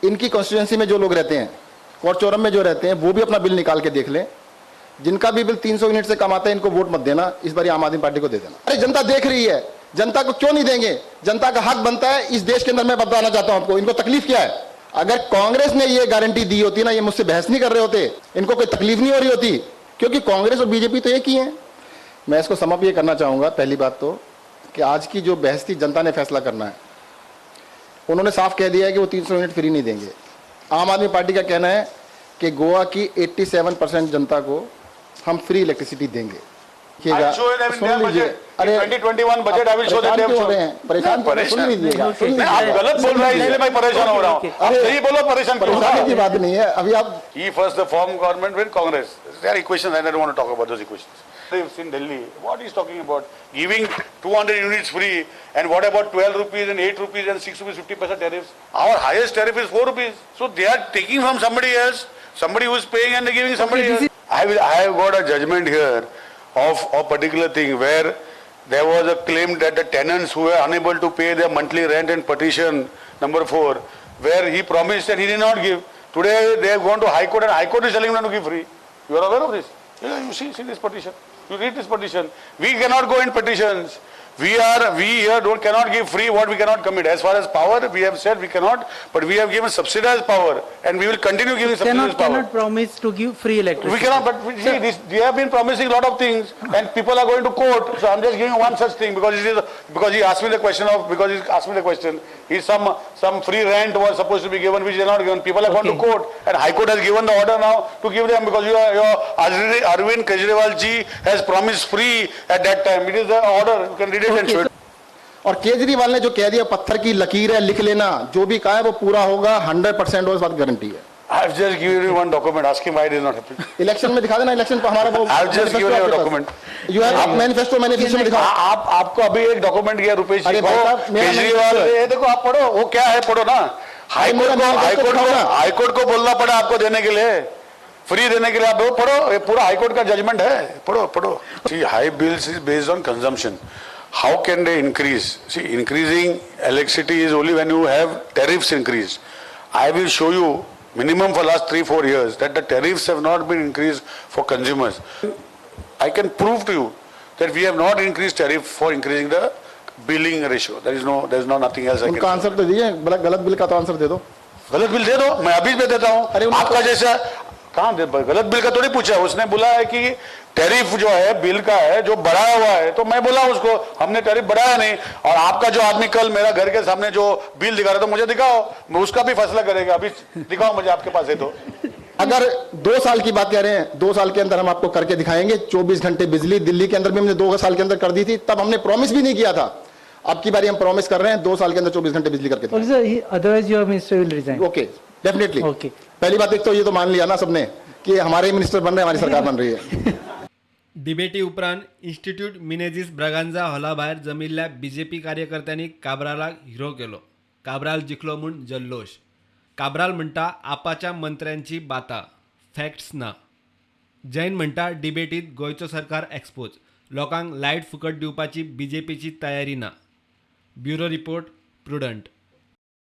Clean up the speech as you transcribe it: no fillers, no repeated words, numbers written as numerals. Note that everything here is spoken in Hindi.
इनकी कॉन्स्टिट्यूएंसी में जो लोग रहते हैं, कोरचौरम में जो रहते हैं, वो भी अपना बिल निकाल के देख लें। जिनका भी बिल 300 यूनिट से कम आता है, इनको वोट मत देना, इस बार आम आदमी पार्टी को दे देना। अरे जनता देख रही है, जनता को क्यों नहीं देंगे? जनता का हक बनता है इस देश के अंदर। मैं बताना चाहता हूं आपको, इनको तकलीफ क्या है? अगर कांग्रेस ने ये गारंटी दी होती ना, ये मुझसे बहस नहीं कर रहे होते, इनको कोई तकलीफ नहीं हो रही होती, क्योंकि कांग्रेस और बीजेपी तो एक ही है। मैं इसको समअप ये करना चाहूंगा, पहली बात तो कि आज की जो बहस थी, जनता ने फैसला करना है। उन्होंने साफ कह दिया है कि वो 300 यूनिट फ्री नहीं देंगे। आम आदमी पार्टी का कहना है कि गोवा की 87% जनता को हम फ्री इलेक्ट्रिसिटी देंगे। अरे 2021 budget I will show them. परेशान सुन लीजिएगा, गलत बोल रहा है इसलिए मैं परेशान हो रहा हूं। आप सही बोलो, परेशानी की बात नहीं है। अभी आप he first the form government with Congress. There are equations and I don't want to talk about those equations. In Delhi, what is talking about giving 200 units free, and what about 12 rupees and 8 rupees and 6 rupees 50% tariffs? Our highest tariff is 4 rupees. So they are taking from somebody else, somebody who is paying and they are giving somebody else. I have got a judgment here of a particular thing where there was a claim that the tenants who were unable to pay their monthly rent and petition number 4, where he promised and he did not give. Today they have gone to High Court and High Court is telling them to give free. You are aware of this? Yeah, you see this petition. You read this petition. We cannot go in petitions. We here cannot give free what we cannot commit. As far as power, we have said we cannot, but we have given subsidized power, and we will continue giving subsidized power. Cannot promise to give free electricity. We cannot, but we have been promising a lot of things, and people are going to court. So I'm just giving one such thing because he asked me the question. Some free rent was supposed to be given, which is not given. People have gone to court, and High Court has given the order now to give them because your Arvind Kejriwal ji has promised free at that time. It is the order. You can read it and show it. और केजरीवाल ने जो कह दिया, पत्थर की लकीर है, लिख लेना, जो भी कहा है वो पूरा होगा 100%, उस बात गारंटी है। I've just given you one document. Ask him why it is not happening. Election में दिखा देना, इलेक्शन पर हमारा वो I've just given you a document. You have manifesto में दिखाओ। आपको अभी एक डॉक्यूमेंट दिया रुपेश जी को, केजरीवाल, ये देखो आप पढ़ो, वो क्या है पढ़ो ना। हाईकोर्ट को बोलना पड़ा आपको देने के लिए, फ्री देने के लिए। आप पढ़ो, ये पूरा हाईकोर्ट का जजमेंट है, पढ़ो। See, high bills is based on consumption. How can they increase? See, increasing electricity is only when you have tariffs increased. I will show you minimum for last 3-4 years that the tariffs have not been increased for consumers. I can prove to you that we have not increased tariff for increasing the billing ratio. There is no nothing else I can. उनका आंसर तो दीजिए, गलत बिल का तो आंसर दे दो। गलत बिल दे दो, मैं अभी भी देता हूँ। आपका जैसा कहाँ गलत बिल का थोड़ी पूछा, उसने बोला है कि टैरिफ जो है बिल का है जो बढ़ाया हुआ है, तो मैं बोला उसको हमने टैरिफ बढ़ाया नहीं। और आपका जो आदमी कल मेरा घर के सामने जो बिल दिखा रहा था, मुझे दिखाओ, मैं उसका भी फैसला करेगा। अभी दिखाओ मुझे, आपके पास है तो। अगर 2 साल की बात कह रहे हैं, 2 साल के अंदर हम आपको करके दिखाएंगे 24 घंटे बिजली। दिल्ली के अंदर भी हमने 2 साल के अंदर कर दी थी, तब हमने प्रॉमिस भी नहीं किया था। अब की बारी हम प्रॉमिस कर रहे हैं 2 साल के अंदर 24 घंटे बिजली करके। Otherwise your minister will resign. Okay, definitely. Okay, पहली बात एक तो ये तो मान लिया ना सबने कि हमारे मिनिस्टर बन रहे हैं, हमारी सरकार बन रही है। डिबेटी उपरांत इन्स्टिट्यूट मिनेझीस ब्रागांझा हॉला भायर जमिल्ल्या बीजेपी कार्यकर्त्यांनी काब्रालाक हिरो केलो. काब्राल जिखलो म्हूण जल्लोष. काब्राल म्हणटा आपाच्या मंत्र्यांची बाता, फॅक्ट्स ना. जैन म्हणटा डिबेटीत गोंयचो सरकार एक्सपोज, लोकांक लायट फुकट दिवपाची बीजेपीची तयारी ना. Bureau report, prudent.